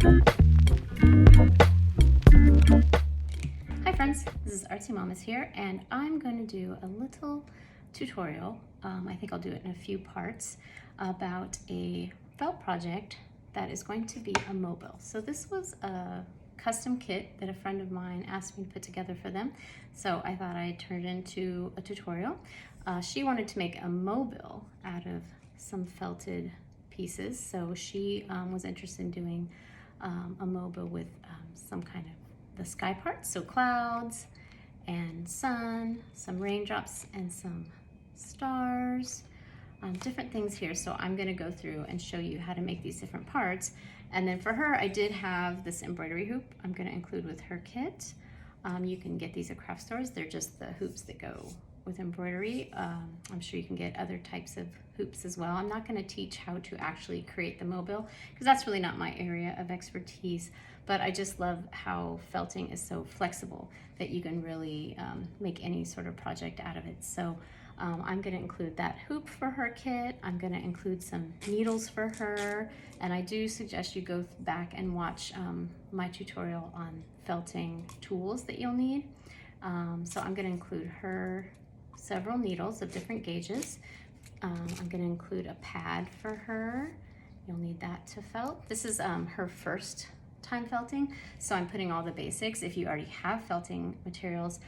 Hi friends, this is ArtsyMommas here, and I'm going to do a little tutorial. I think I'll do it in a few parts about a felt project that is going to be a mobile. So this was a custom kit that a friend of mine asked me to put together for them. So I thought I'd turn it into a tutorial. She wanted to make a mobile out of some felted pieces. So she was interested in doing a mobile with some kind of the sky parts, so clouds and sun, some raindrops and some stars, different things here. So I'm going to go through and show you how to make these different parts. And then for her, I did have this embroidery hoop I'm going to include with her kit. You can get these at craft stores. They're just the hoops that go with embroidery. I'm sure you can get other types of hoops as well. I'm not going to teach how to actually create the mobile because that's really not my area of expertise, but I just love how felting is so flexible that you can really make any sort of project out of it. So I'm going to include that hoop for her kit. I'm going to include some needles for her, and I do suggest you go back and watch my tutorial on felting tools that you'll need. So I'm going to include her several needles of different gauges. I'm going to include a pad for her. You'll need that to felt. This is her first time felting, so I'm putting all the basics. If you already have felting materials,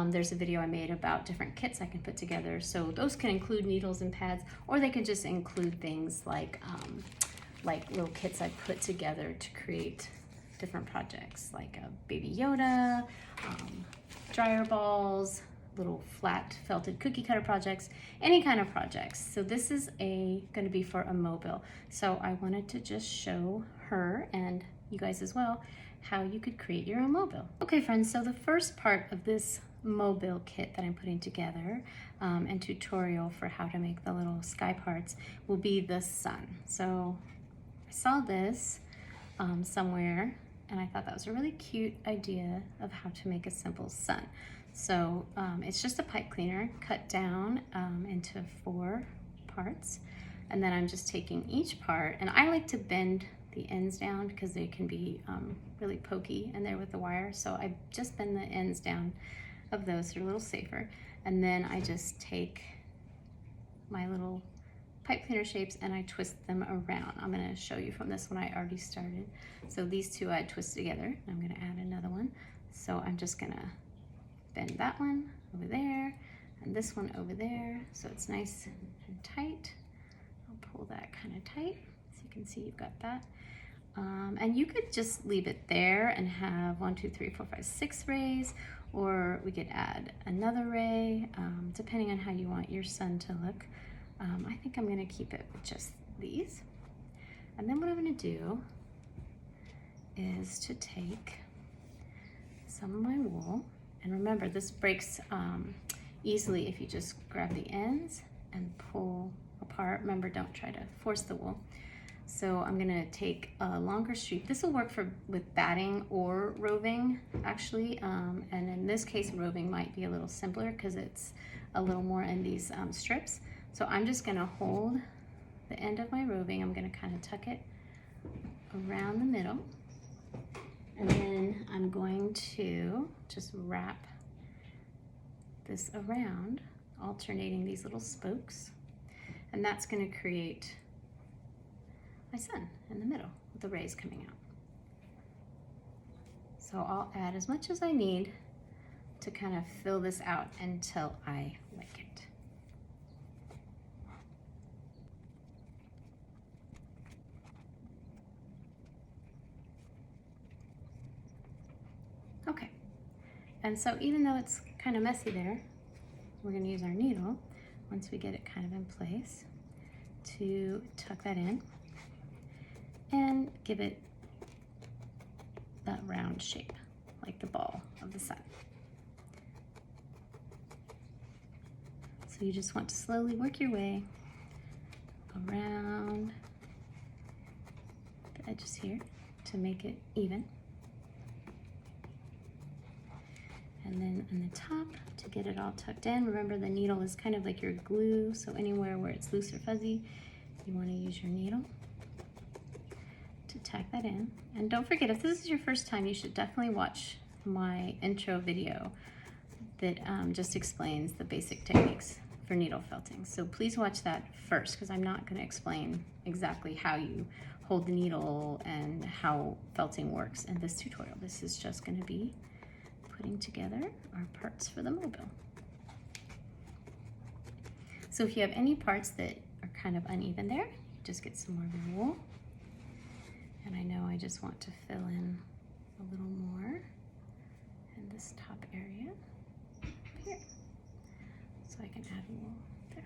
there's a video I made about different kits I can put together. So those can include needles and pads, or they can just include things like little kits I put together to create different projects, like a Baby Yoda, dryer balls, little flat felted cookie cutter projects, any kind of projects. So this is going to be for a mobile. So I wanted to just show her and you guys as well how you could create your own mobile. Okay friends, so the first part of this mobile kit that I'm putting together and tutorial for how to make the little sky parts will be the sun. So I saw this somewhere and I thought that was a really cute idea of how to make a simple sun. So it's just a pipe cleaner cut down into 4 parts, and then I'm just taking each part, and I like to bend the ends down because they can be really pokey in there with the wire. So I just bend the ends down of those so they're a little safer, and then I just take my little pipe cleaner shapes and I twist them around. I'm going to show you from this one I already started. So these two I twist together. I'm going to add another one. So I'm just going to bend that one over there and this one over there so it's nice and tight. I'll pull that kind of tight so you can see you've got that. And you could just leave it there and have 1, 2, 3, 4, 5, 6 rays, or we could add another ray depending on how you want your sun to look. I think I'm going to keep it with just these. And then what I'm going to do is to take some of my wool, and remember this breaks easily if you just grab the ends and pull apart. Remember, don't try to force the wool. So I'm going to take a longer strip. This will work with batting or roving actually, and in this case roving might be a little simpler because it's a little more in these strips. So I'm just going to hold the end of my roving. I'm going to kind of tuck it around the middle, and then I'm going to just wrap this around, alternating these little spokes, and that's going to create my sun in the middle with the rays coming out. So I'll add as much as I need to kind of fill this out until I like it. Okay, and so even though it's kind of messy there, we're going to use our needle once we get it kind of in place to tuck that in and give it that round shape like the ball of the sun. So you just want to slowly work your way around the edges here to make it even. And then on the top, to get it all tucked in, remember the needle is kind of like your glue, so anywhere where it's loose or fuzzy, you want to use your needle. to tack that in. And don't forget, if this is your first time, you should definitely watch my intro video that just explains the basic techniques for needle felting. So please watch that first, because I'm not going to explain exactly how you hold the needle and how felting works in this tutorial. This is just going to be putting together our parts for the mobile. So if you have any parts that are kind of uneven there, just get some more wool. And I know I just want to fill in a little more in this top area here. So I can add wool there.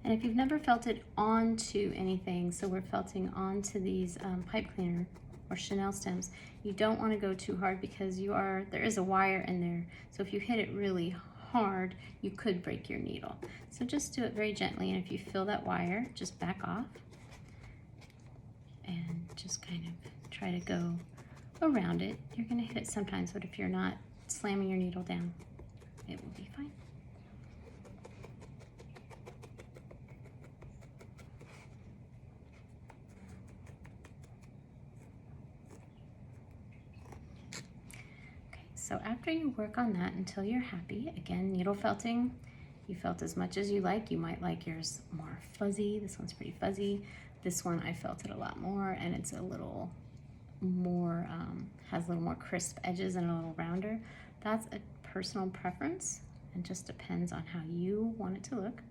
And if you've never felted onto anything, so we're felting onto these pipe cleaner or chenille stems, you don't want to go too hard because there is a wire in there. So if you hit it really hard, you could break your needle. So just do it very gently, and if you feel that wire, just back off and just kind of try to go around it. You're going to hit it sometimes, but if you're not slamming your needle down, it will be fine. So after you work on that until you're happy, again, needle felting, you felt as much as you like. You might like yours more fuzzy. This one's pretty fuzzy. This one I felt it a lot more, and it's a little more, has a little more crisp edges and a little rounder. That's a personal preference and just depends on how you want it to look.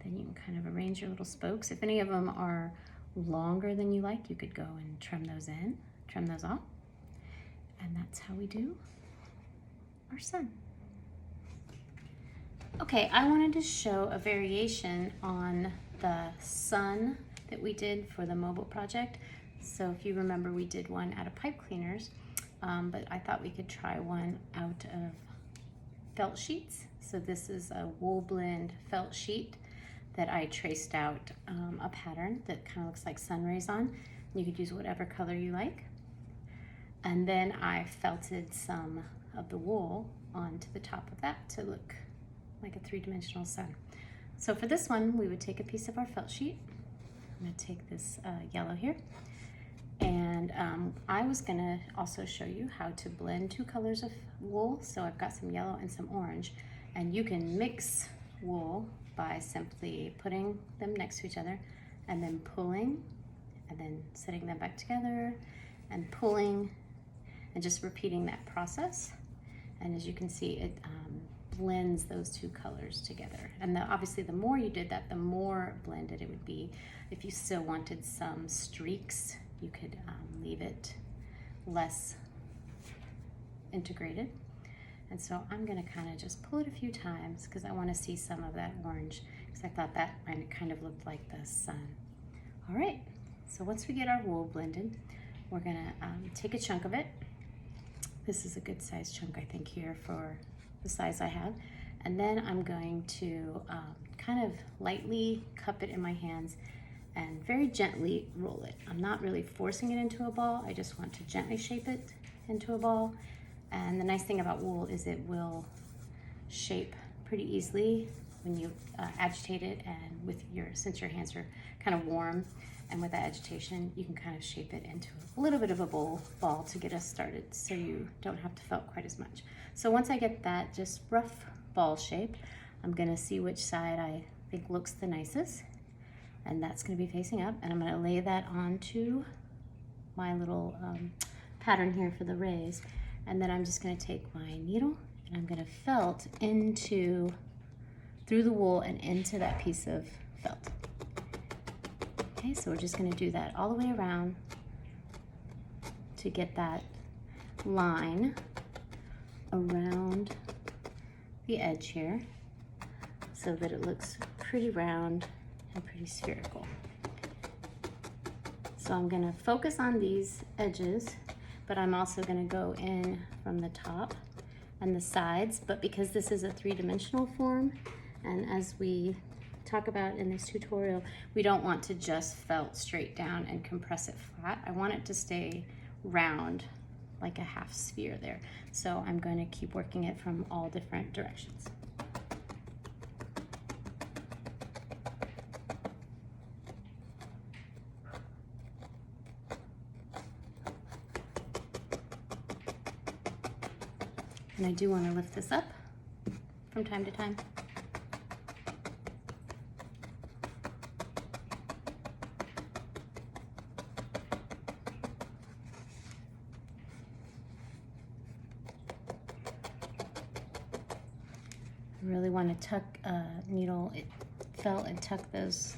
Then you can kind of arrange your little spokes. If any of them are longer than you like, you could go and trim those off. And that's how we do our sun. Okay, I wanted to show a variation on the sun that we did for the mobile project. So if you remember, we did one out of pipe cleaners, but I thought we could try one out of felt sheets. So this is a wool blend felt sheet that I traced out a pattern that kind of looks like sun rays on. You could use whatever color you like. And then I felted some of the wool onto the top of that to look like a three-dimensional sun. So for this one, we would take a piece of our felt sheet. I'm going to take this yellow here, and I was going to also show you how to blend two colors of wool. So I've got some yellow and some orange, and you can mix wool by simply putting them next to each other and then pulling and then setting them back together and pulling and just repeating that process. And as you can see, it blends those two colors together. And obviously the more you did that, the more blended it would be. If you still wanted some streaks, you could leave it less integrated. And so I'm gonna kind of just pull it a few times because I wanna see some of that orange, because I thought that kind of looked like the sun. All right, so once we get our wool blended, we're gonna take a chunk of it. This is a good size chunk, I think, here for the size I have. And then I'm going to kind of lightly cup it in my hands and very gently roll it. I'm not really forcing it into a ball. I just want to gently shape it into a ball. And the nice thing about wool is it will shape pretty easily when you agitate it, and since your hands are kind of warm, and with that agitation, you can kind of shape it into a little bit of a ball to get us started, so you don't have to felt quite as much. So once I get that just rough ball shape, I'm gonna see which side I think looks the nicest, and that's gonna be facing up, and I'm gonna lay that onto my little pattern here for the rays, and then I'm just gonna take my needle and I'm gonna felt through the wool and into that piece of felt. Okay, so we're just gonna do that all the way around to get that line around the edge here so that it looks pretty round and pretty spherical. So I'm gonna focus on these edges, but I'm also gonna go in from the top and the sides, but because this is a three-dimensional form, and as we talk about in this tutorial, we don't want to just felt straight down and compress it flat. I want it to stay round like a half sphere there. So I'm going to keep working it from all different directions. And I do want to lift this up from time to time. I really want to tuck needle felt and tuck those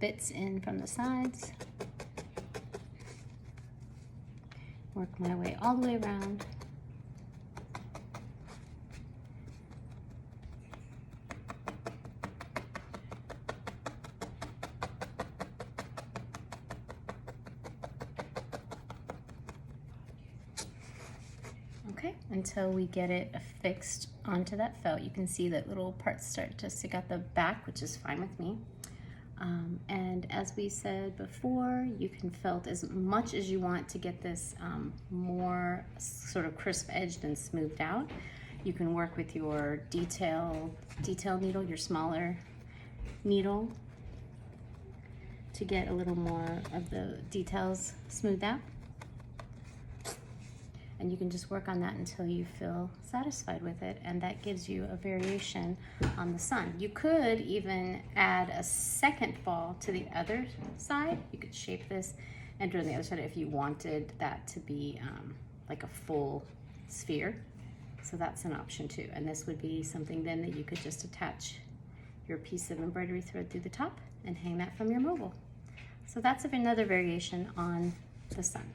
bits in from the sides. Work my way all the way around. Okay, until we get it affixed onto that felt. You can see that little parts start to stick out the back, which is fine with me. And as we said before, you can felt as much as you want to get this more sort of crisp edged and smoothed out. You can work with your detail needle, your smaller needle, to get a little more of the details smoothed out. And you can just work on that until you feel satisfied with it, and that gives you a variation on the sun. You could even add a second ball to the other side. You could shape this and do it on the other side if you wanted that to be like a full sphere. So that's an option too. And this would be something then that you could just attach your piece of embroidery thread through the top and hang that from your mobile. So that's another variation on the sun.